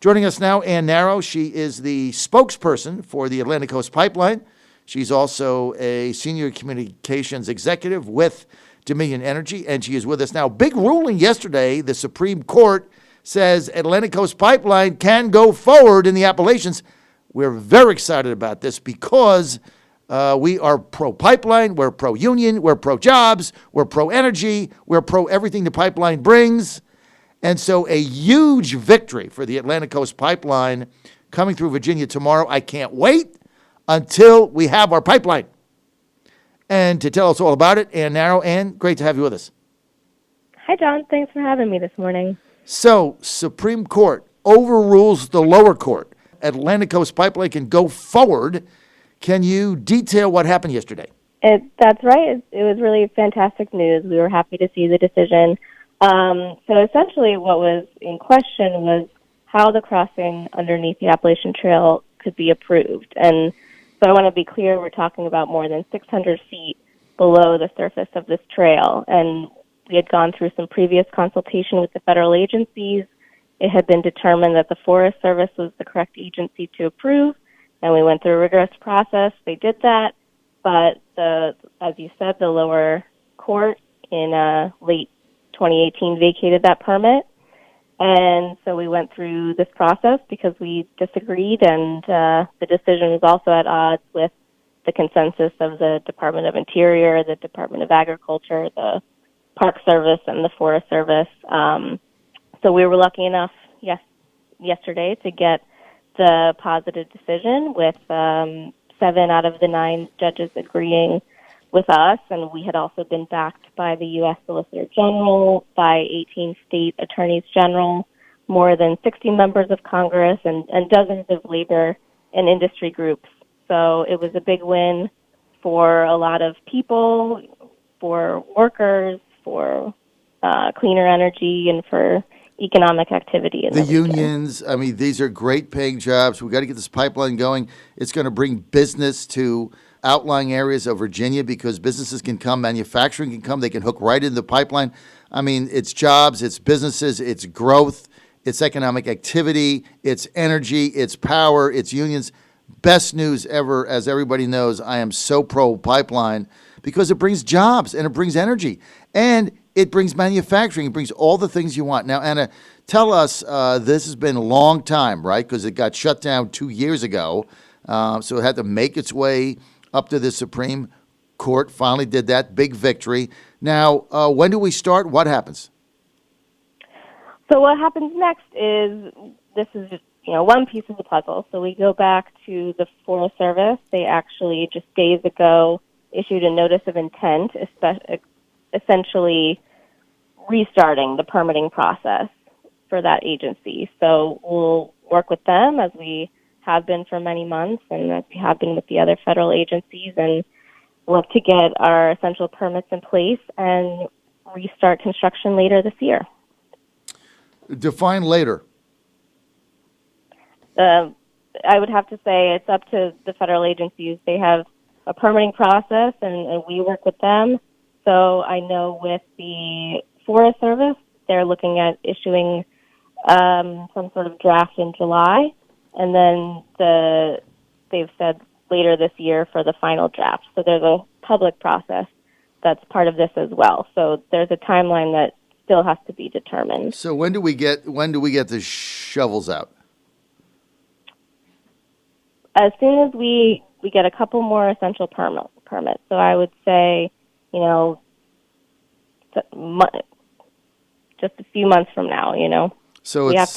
Joining us now, Ann Nallo. She is the spokesperson for the Atlantic Coast Pipeline. She's also a senior communications executive with Dominion Energy, and she is with us now. Big ruling yesterday. The Supreme Court says Atlantic Coast Pipeline can go forward in the Appalachians. We're very excited about this because we are pro-pipeline, we're pro-union, we're pro-jobs, we're pro-energy, we're pro-everything the pipeline brings. And so a huge victory for the Atlantic Coast Pipeline coming through Virginia tomorrow. I can't wait until we have our pipeline. And to tell us all about it, Ann Nallo. Ann, great to have you with us. Hi, John. Thanks for having me this morning. So, Supreme Court overrules the lower court. Atlantic Coast Pipeline can go forward. Can you detail what happened yesterday? That's right. It was really fantastic news. We were happy to see the decision. So essentially what was in question was how the crossing underneath the Appalachian Trail could be approved. And so I want to be clear, we're talking about more than 600 feet below the surface of this trail. And we had gone through some previous consultation with the federal agencies. It had been determined that the Forest Service was the correct agency to approve, and we went through a rigorous process. They did that, but as you said, the lower court in late 2018 vacated that permit. And so we went through this process because we disagreed, and the decision was also at odds with the consensus of the Department of Interior, the Department of Agriculture, the Park Service, and the Forest Service. So we were lucky enough yesterday to get the positive decision with 7 out of the 9 judges agreeing with us, and we had also been backed by the U.S. Solicitor General, by 18 state attorneys general, more than 60 members of Congress, and dozens of labor and industry groups. So it was a big win for a lot of people, for workers, for cleaner energy, and for economic activity in the unions. I mean, these are great paying jobs. We've got to get this pipeline going. It's going to bring business to outlying areas of Virginia because businesses can come, manufacturing can come, they can hook right into the pipeline. I mean, it's jobs, it's businesses, it's growth, it's economic activity, it's energy, it's power, it's unions. Best news ever. As everybody knows, I am so pro-pipeline because it brings jobs and it brings energy and it brings manufacturing. It brings all the things you want. Now, Anna, tell us, this has been a long time, right? Because it got shut down 2 years ago. So it had to make its way up to the Supreme Court. Finally did that. Big victory. Now, when do we start? What happens? So what happens next is, this is just, one piece of the puzzle. So we go back to the Forest Service. They actually just days ago issued a notice of intent, essentially restarting the permitting process for that agency. So we'll work with them as we have been for many months and as we have been with the other federal agencies, and look to get our essential permits in place and restart construction later this year. Define later. I would have to say it's up to the federal agencies. They have a permitting process, and we work with them. So I know with the Forest Service, they're looking at issuing some sort of draft in July, and then they've said later this year for the final draft. So there's a public process that's part of this as well. So there's a timeline that still has to be determined. So when do we get the shovels out? As soon as we get a couple more essential permits. So I would say, just a few months from now, So it's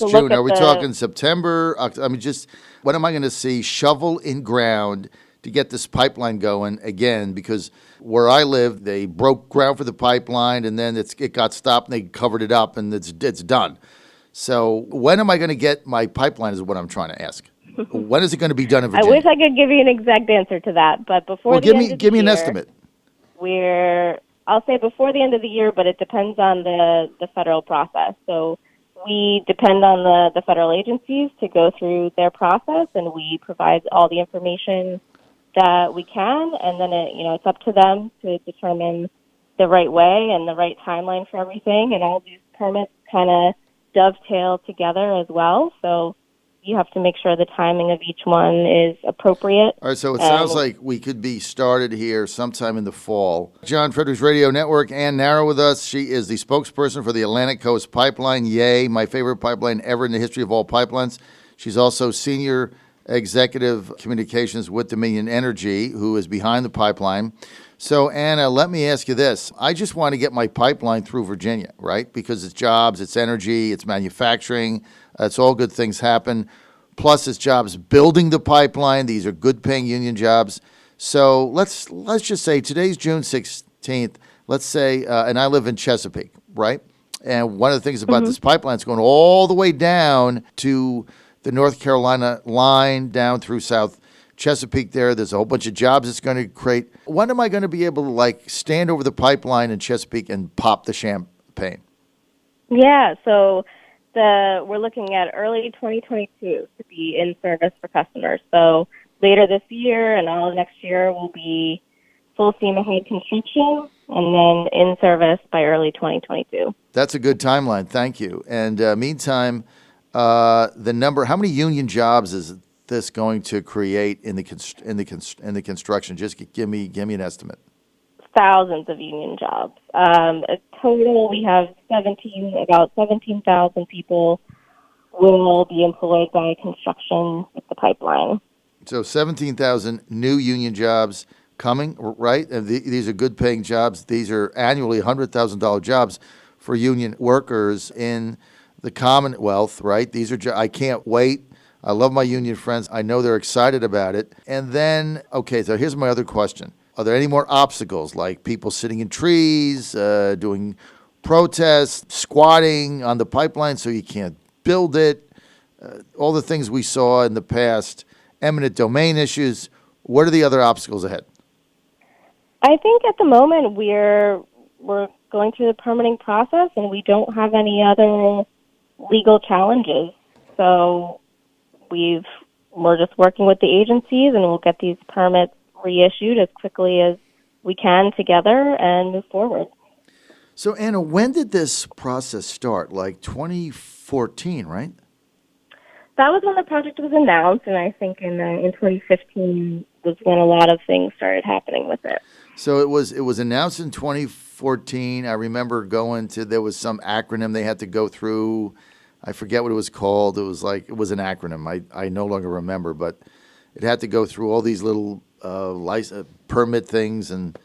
June. Are we talking September? I mean, just when am I going to see shovel in ground to get this pipeline going again? Because where I live, they broke ground for the pipeline, and then it got stopped, and they covered it up, and it's done. So when am I going to get my pipeline is what I'm trying to ask. When is it going to be done in Virginia? I wish I could give you an exact answer to that, but before the end of the year... give me an estimate. I'll say before the end of the year, but it depends on the federal process. So we depend on the federal agencies to go through their process, and we provide all the information that we can, and then it's up to them to determine the right way and the right timeline for everything. And all these permits kind of dovetail together as well. So you have to make sure the timing of each one is appropriate. All right, so it sounds like we could be started here sometime in the fall. John Fredericks Radio Network, Ann Nallo with us. She is the spokesperson for the Atlantic Coast Pipeline. Yay, my favorite pipeline ever in the history of all pipelines. She's also Senior Executive Communications with Dominion Energy, who is behind the pipeline. So, Anna, let me ask you this. I just want to get my pipeline through Virginia, right? Because it's jobs, it's energy, it's manufacturing. It's all good things happen. Plus, it's jobs building the pipeline. These are good-paying union jobs. So let's just say today's June 16th. Let's say, and I live in Chesapeake, right? And one of the things about this pipeline is going all the way down to the North Carolina line, down through South Chesapeake there. There's a whole bunch of jobs it's going to create. When am I going to be able to, stand over the pipeline in Chesapeake and pop the champagne? Yeah, so we're looking at early 2022 to be in service for customers. So later this year and all of next year will be full steam ahead construction and then in service by early 2022. That's a good timeline. Thank you. And meantime, how many union jobs is this going to create in the construction? Just give me an estimate. Thousands of union jobs. A total, we have about 17,000 people will be employed by construction with the pipeline. So 17,000 new union jobs coming, right? And these are good-paying jobs. These are annually $100,000 jobs for union workers in the Commonwealth, right? These are I can't wait. I love my union friends. I know they're excited about it. And then, okay, so here's my other question. Are there any more obstacles, like people sitting in trees, doing protests, squatting on the pipeline so you can't build it, all the things we saw in the past, eminent domain issues? What are the other obstacles ahead? I think at the moment we're going through the permitting process and we don't have any other legal challenges. So we're just working with the agencies and we'll get these permits reissued as quickly as we can together and move forward. So, Anna, when did this process start? Like 2014, right? That was when the project was announced, and I think in 2015 was when a lot of things started happening with it. So it was announced in 2014. I remember there was some acronym they had to go through. I forget what it was called. It was an acronym. I no longer remember, but it had to go through all these little permit things and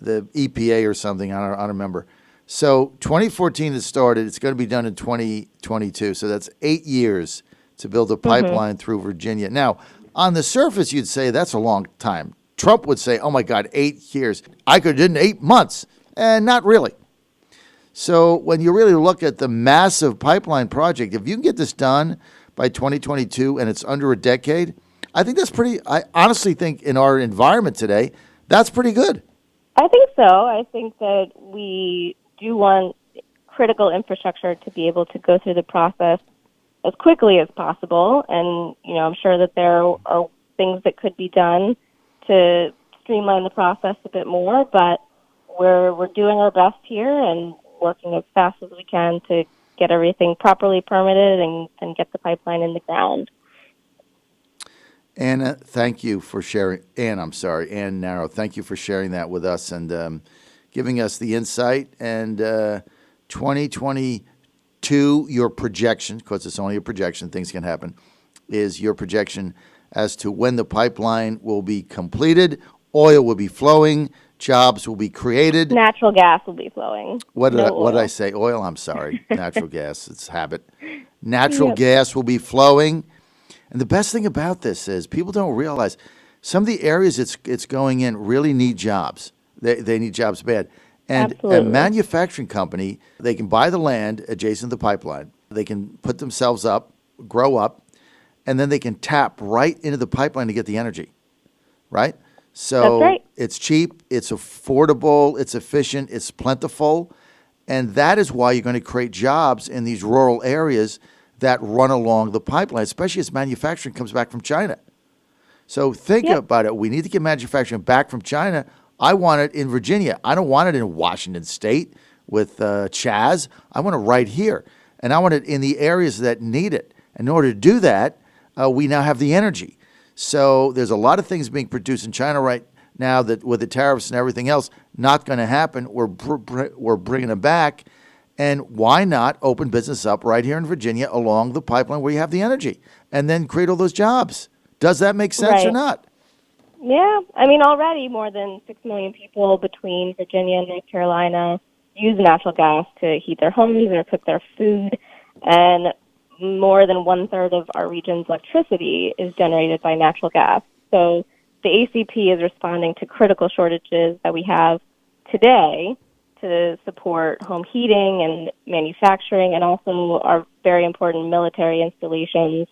the EPA or something. I don't remember. So 2014 it started. It's going to be done in 2022. So that's 8 years to build a pipeline through Virginia. Now, on the surface, you'd say that's a long time. Trump would say, oh, my God, 8 years. I could have done 8 months. And not really. So when you really look at the massive pipeline project, if you can get this done by 2022 and it's under a decade, I think I honestly think in our environment today, that's pretty good. I think so. I think that we do want critical infrastructure to be able to go through the process as quickly as possible. And, I'm sure that there are things that could be done to streamline the process a bit more, but we're doing our best here and working as fast as we can to get everything properly permitted and get the pipeline in the ground. Anna, thank you for sharing. Ann Nallo, thank you for sharing that with us and giving us the insight. And 2022, your projection, because it's only a projection, things can happen, is your projection as to when the pipeline will be completed, oil will be flowing, jobs will be created. Natural gas will be flowing. What did I say? Oil? I'm sorry. Natural gas. It's habit. Natural gas will be flowing. And the best thing about this is people don't realize some of the areas it's going in really need jobs. They need jobs bad. And a manufacturing company, they can buy the land adjacent to the pipeline. They can put themselves up, grow up, and then they can tap right into the pipeline to get the energy, right? So that's right. It's cheap, it's affordable, it's efficient, it's plentiful. And that is why you're going to create jobs in these rural areas that run along the pipeline, especially as manufacturing comes back from China. So think about it. We need to get manufacturing back from China. I want it in Virginia. I don't want it in Washington State with Chaz. I want it right here. and I want it in the areas that need it. In order to do that, we now have the energy. So there's a lot of things being produced in China right now that with the tariffs and everything else, not going to happen. We're bringing them back. And why not open business up right here in Virginia along the pipeline where you have the energy and then create all those jobs? Does that make sense or Right. not? Yeah, I mean, already more than 6 million people between Virginia and North Carolina use natural gas to heat their homes or cook their food, and more than one-third of our region's electricity is generated by natural gas. So the ACP is responding to critical shortages that we have today to support home heating and manufacturing, and also our very important military installations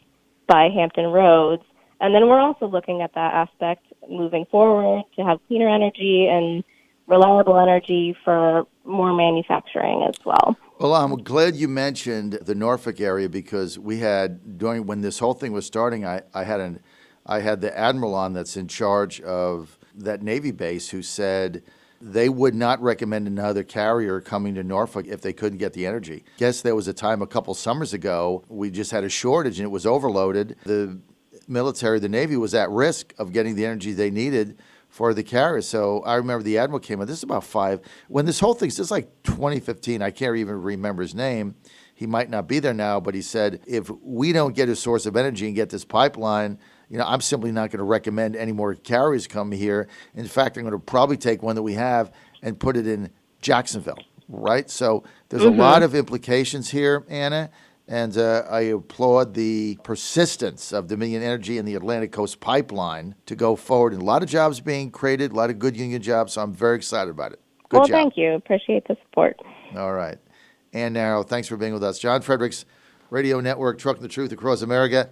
by Hampton Roads. And then we're also looking at that aspect moving forward to have cleaner energy and reliable energy for more manufacturing as well. Well, I'm glad you mentioned the Norfolk area because we had during when this whole thing was starting, I had the admiral on that's in charge of that Navy base who said they would not recommend another carrier coming to Norfolk if they couldn't get the energy. Guess there was a time a couple summers ago we just had a shortage and it was overloaded. The military, the Navy was at risk of getting the energy they needed for the carriers. So I remember the admiral came on. This is about when this whole thing's just like 2015. I can't even remember his name. He might not be there now, but he said, if we don't get a source of energy and get this pipeline, I'm simply not going to recommend any more carriers come here. In fact, I'm going to probably take one that we have and put it in Jacksonville, right? So there's a lot of implications here, Anna, and I applaud the persistence of Dominion Energy and the Atlantic Coast Pipeline to go forward. And a lot of jobs being created, a lot of good union jobs, so I'm very excited about it. Good job. Thank you. Appreciate the support. All right. And Nallo, thanks for being with us. John Fredericks Radio Network, Trucking the Truth Across America.